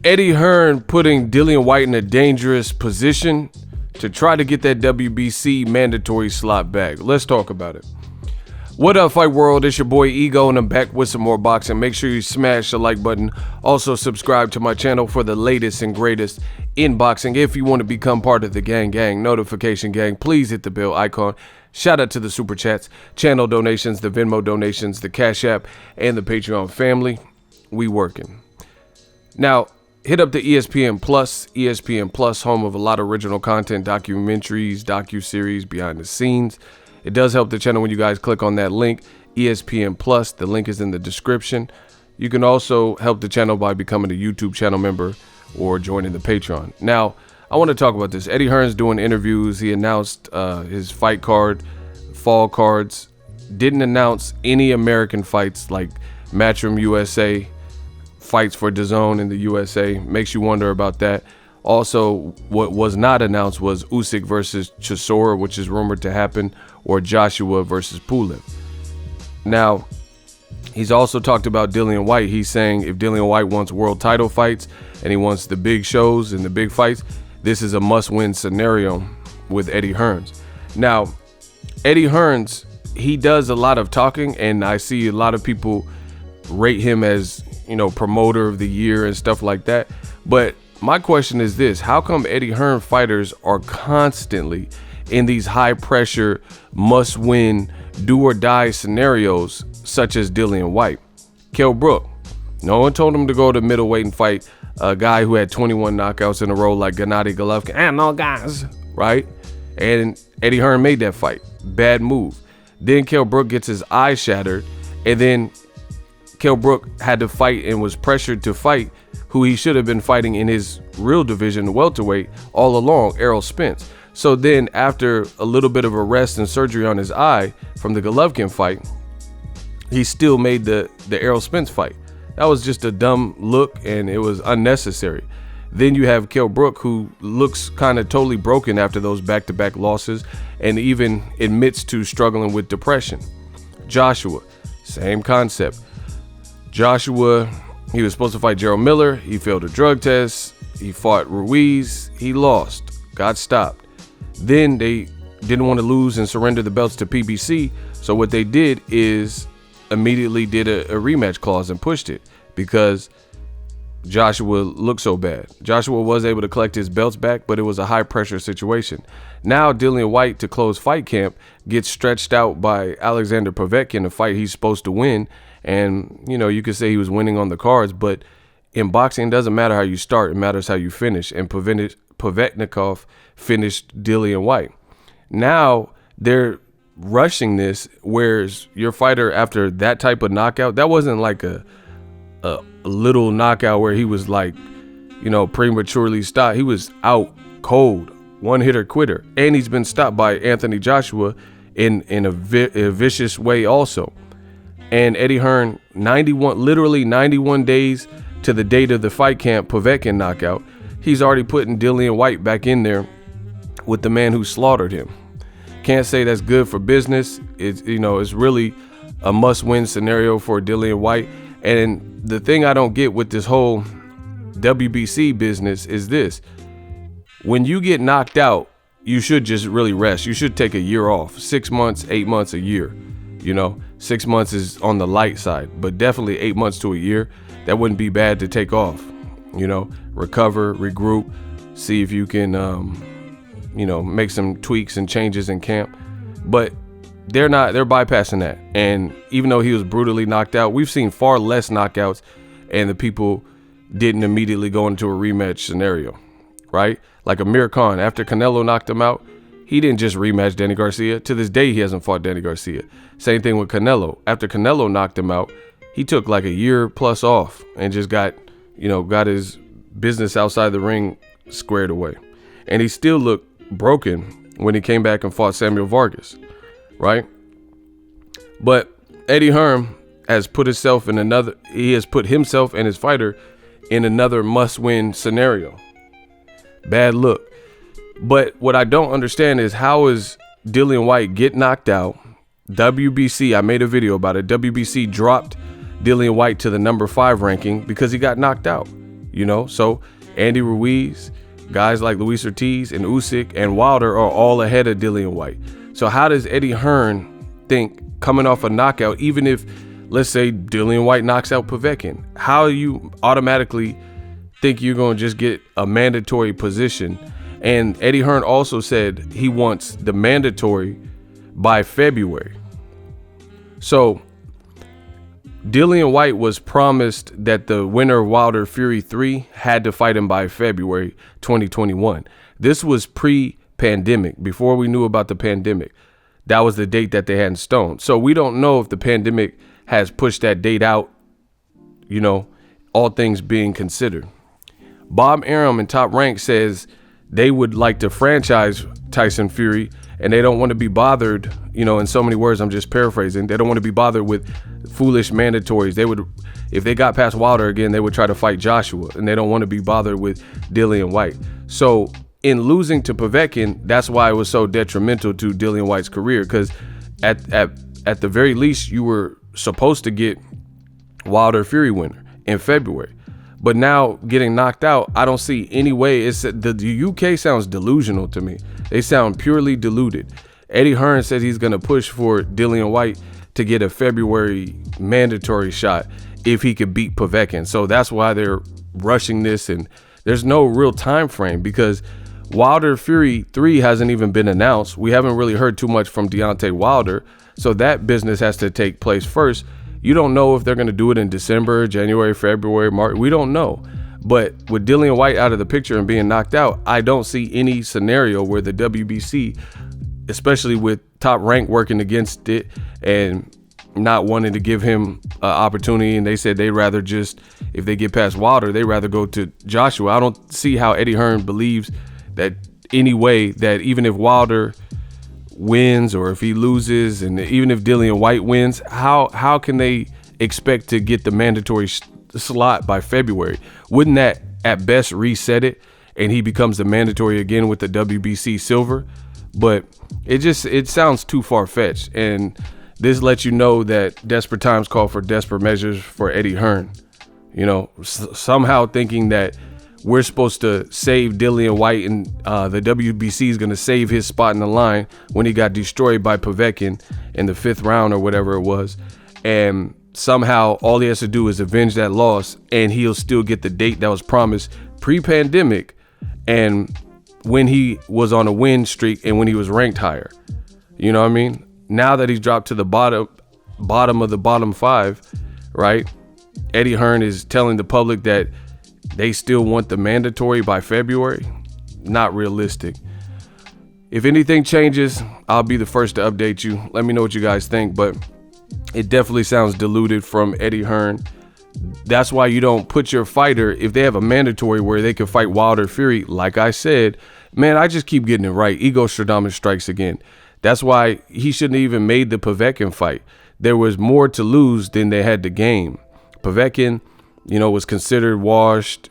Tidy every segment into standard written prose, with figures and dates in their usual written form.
Eddie Hearn putting Dillian Whyte in a dangerous position to try to get that WBC mandatory slot back. Let's talk about it. What up, Fight World? It's your boy Ego, and I'm back with some more boxing. Make sure you smash the like button. Also, subscribe to my channel for the latest and greatest in boxing. If you want to become part of the gang notification gang, please hit the bell icon. Shout out to the super chats, channel donations, the Venmo donations, the Cash App, and the Patreon family. We working. Now, hit up the ESPN Plus, home of a lot of original content, documentaries, docuseries, behind the scenes. It does help the channel when you guys click on that link, ESPN Plus. The link is in the description. You can also help the channel by becoming a YouTube channel member or joining the Patreon. Now, I want to talk about this. Eddie Hearn's doing interviews. He announced his fight card, fall cards. Didn't announce any American fights like Matchroom USA, fights for DAZN in the USA. Makes you wonder about that. Also, what was not announced was Usyk versus Chisora, which is rumored to happen, or Joshua versus Pulev. Now, he's also talked about Dillian Whyte. He's saying if Dillian Whyte wants world title fights and he wants the big shows and the big fights, this is a must-win scenario with Eddie Hearns. Now, Eddie Hearns, he does a lot of talking, and I see a lot of people rate him as, promoter of the year and stuff like that. But my question is this: how come Eddie Hearn fighters are constantly in these high pressure, must win, do or die scenarios such as Dillian Whyte? Kell Brook, no one told him to go to middleweight and fight a guy who had 21 knockouts in a row like Gennady Golovkin. And no guys, right? And Eddie Hearn made that fight. Bad move. Then Kell Brook gets his eye shattered, and then Kell Brook had to fight and was pressured to fight who he should have been fighting in his real division, welterweight, all along, Errol Spence. So then after a little bit of a rest and surgery on his eye from the Golovkin fight, he still made the Errol Spence fight. That was just a dumb look, and it was unnecessary. Then you have Kell Brook, who looks kind of totally broken after those back-to-back losses and even admits to struggling with depression. Joshua, same concept. Joshua, he was supposed to fight Gerald Miller. He failed a drug test. He fought Ruiz. He lost, got stopped. Then they didn't want to lose and surrender the belts to PBC. So what they did is immediately did a rematch clause and pushed it because Joshua looked so bad. Joshua was able to collect his belts back, but it was a high pressure situation. Now Dillian Whyte, to close fight camp, gets stretched out by Alexander Povetkin, a fight he's supposed to win. And, you could say he was winning on the cards, but in boxing, it doesn't matter how you start. It matters how you finish. And Povetnikov finished Dillian Whyte. Now they're rushing this, whereas your fighter, after that type of knockout, that wasn't like a little knockout where he was like, prematurely stopped. He was out cold, one hitter quitter. And he's been stopped by Anthony Joshua in a vicious way also. And Eddie Hearn, literally 91 days to the date of the fight camp Povetkin knockout, he's already putting Dillian Whyte back in there with the man who slaughtered him. Can't say that's good for business. It's really a must-win scenario for Dillian Whyte. And the thing I don't get with this whole WBC business is this: when you get knocked out, you should just really rest. You should take a year off, 6 months, 8 months, a year. 6 months is on the light side, but definitely 8 months to a year, that wouldn't be bad to take off. Recover, regroup, see if you can, make some tweaks and changes in camp. But they're bypassing that. And even though he was brutally knocked out, we've seen far less knockouts, and the people didn't immediately go into a rematch scenario, right? Like Amir Khan, after Canelo knocked him out, he didn't just rematch Danny Garcia. To this day, he hasn't fought Danny Garcia. Same thing with Canelo. After Canelo knocked him out, he took like a year plus off and just got his business outside the ring squared away. And he still looked broken when he came back and fought Samuel Vargas, right? But Eddie Hearn has put himself and his fighter in another must-win scenario. Bad look. But what I don't understand is, how is Dillian Whyte get knocked out? WBC, I made a video about it. WBC dropped Dillian Whyte to the number 5 ranking because he got knocked out. So Andy Ruiz, guys like Luis Ortiz and Usyk and Wilder are all ahead of Dillian Whyte. So how does Eddie Hearn think coming off a knockout, even if, let's say, Dillian Whyte knocks out Povetkin, how you automatically think you're going to just get a mandatory position? And Eddie Hearn also said he wants the mandatory by February. So Dillian Whyte was promised that the winner of Wilder Fury 3 had to fight him by February 2021. This was pre-pandemic, before we knew about the pandemic. That was the date that they had in stone. So we don't know if the pandemic has pushed that date out, all things being considered. Bob Arum in Top Rank says they would like to franchise Tyson Fury, and they don't want to be bothered, in so many words, I'm just paraphrasing. They don't want to be bothered with foolish mandatories. They would, if they got past Wilder again, they would try to fight Joshua, and they don't want to be bothered with Dillian Whyte. So in losing to Povetkin, that's why it was so detrimental to Dillian Whyte's career, because at the very least, you were supposed to get Wilder Fury winner in February. But now getting knocked out, I don't see any way. The UK sounds delusional to me. They sound purely deluded. Eddie Hearn said he's going to push for Dillian Whyte to get a February mandatory shot if he could beat Povetkin. So that's why they're rushing this, and there's no real time frame because Wilder Fury 3 hasn't even been announced. We haven't really heard too much from Deontay Wilder, so that business has to take place first. You don't know if they're going to do it in December, January, February, March. We don't know. But with Dillian Whyte out of the picture and being knocked out, I don't see any scenario where the WBC, especially with Top Rank working against it and not wanting to give him an opportunity, and they said they'd rather just, if they get past Wilder, they'd rather go to Joshua. I don't see how Eddie Hearn believes that any way that even if Wilder wins or if he loses, and even if Dillian Whyte wins, how can they expect to get the mandatory slot by February? Wouldn't that at best reset it and he becomes the mandatory again with the WBC silver? But it sounds too far-fetched, and this lets you know that desperate times call for desperate measures for Eddie Hearn. Somehow thinking that we're supposed to save Dillian Whyte and the WBC is going to save his spot in the line when he got destroyed by Povetkin in the 5th round or whatever it was. And somehow all he has to do is avenge that loss and he'll still get the date that was promised pre-pandemic and when he was on a win streak and when he was ranked higher. You know what I mean? Now that he's dropped to the bottom of the bottom 5, right? Eddie Hearn is telling the public that they still want the mandatory by February. Not realistic. If anything changes, I'll be the first to update you. Let me know what you guys think, but it definitely sounds deluded from Eddie Hearn. That's why you don't put your fighter, if they have a mandatory where they can fight Wilder Fury, like I said, man, I just keep getting it right. Ego Stradamus strikes again. That's why he shouldn't have even made the Povetkin fight. There was more to lose than they had to gain. Povetkin, was considered washed,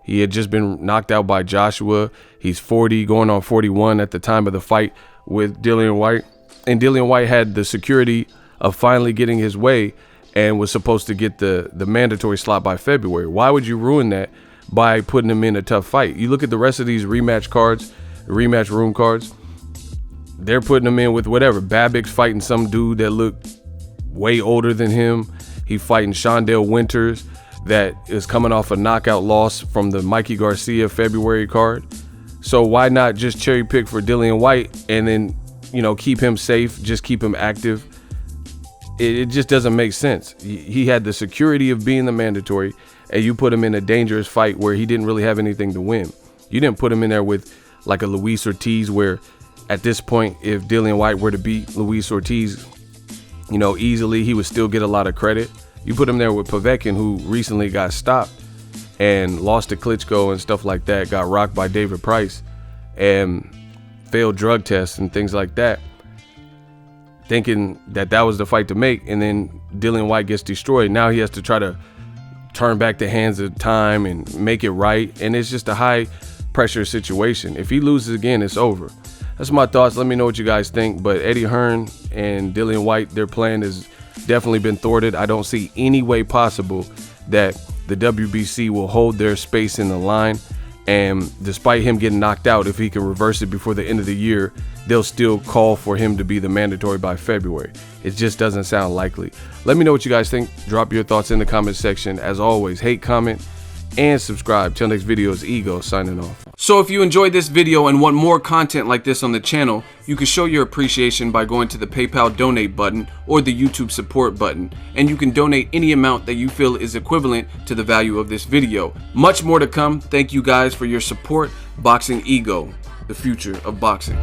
he had just been knocked out by Joshua. He's 40, going on 41 at the time of the fight with Dillian Whyte. And Dillian Whyte had the security of finally getting his way and was supposed to get the mandatory slot by February. Why would you ruin that by putting him in a tough fight? You look at the rest of these rematch cards, rematch room cards, they're putting him in with whatever. Babbitt's fighting some dude that looked way older than him. He's fighting Shondell Winters that is coming off a knockout loss from the Mikey Garcia February card. So why not just cherry pick for Dillian Whyte and then, keep him safe, just keep him active? It just doesn't make sense. He had the security of being the mandatory, and you put him in a dangerous fight where he didn't really have anything to win. You didn't put him in there with like a Luis Ortiz where at this point, if Dillian Whyte were to beat Luis Ortiz, easily, he would still get a lot of credit. You put him there with Povetkin, who recently got stopped and lost to Klitschko and stuff like that, got rocked by David Price and failed drug tests and things like that, thinking that was the fight to make. And then Dillian Whyte gets destroyed. Now he has to try to turn back the hands of time and make it right. And it's just a high pressure situation. If he loses again, it's over. That's my thoughts. Let me know what you guys think. But Eddie Hearn and Dillian Whyte, their plan has definitely been thwarted. I don't see any way possible that the WBC will hold their space in the line. And despite him getting knocked out, if he can reverse it before the end of the year, they'll still call for him to be the mandatory by February. It just doesn't sound likely. Let me know what you guys think. Drop your thoughts in the comment section. As always, hate, comment, and subscribe. Till next video, is Ego signing off. So if you enjoyed this video and want more content like this on the channel, you can show your appreciation by going to the PayPal donate button or the YouTube support button, and you can donate any amount that you feel is equivalent to the value of this video. Much more to come. Thank you guys for your support. Boxing Ego, the future of boxing.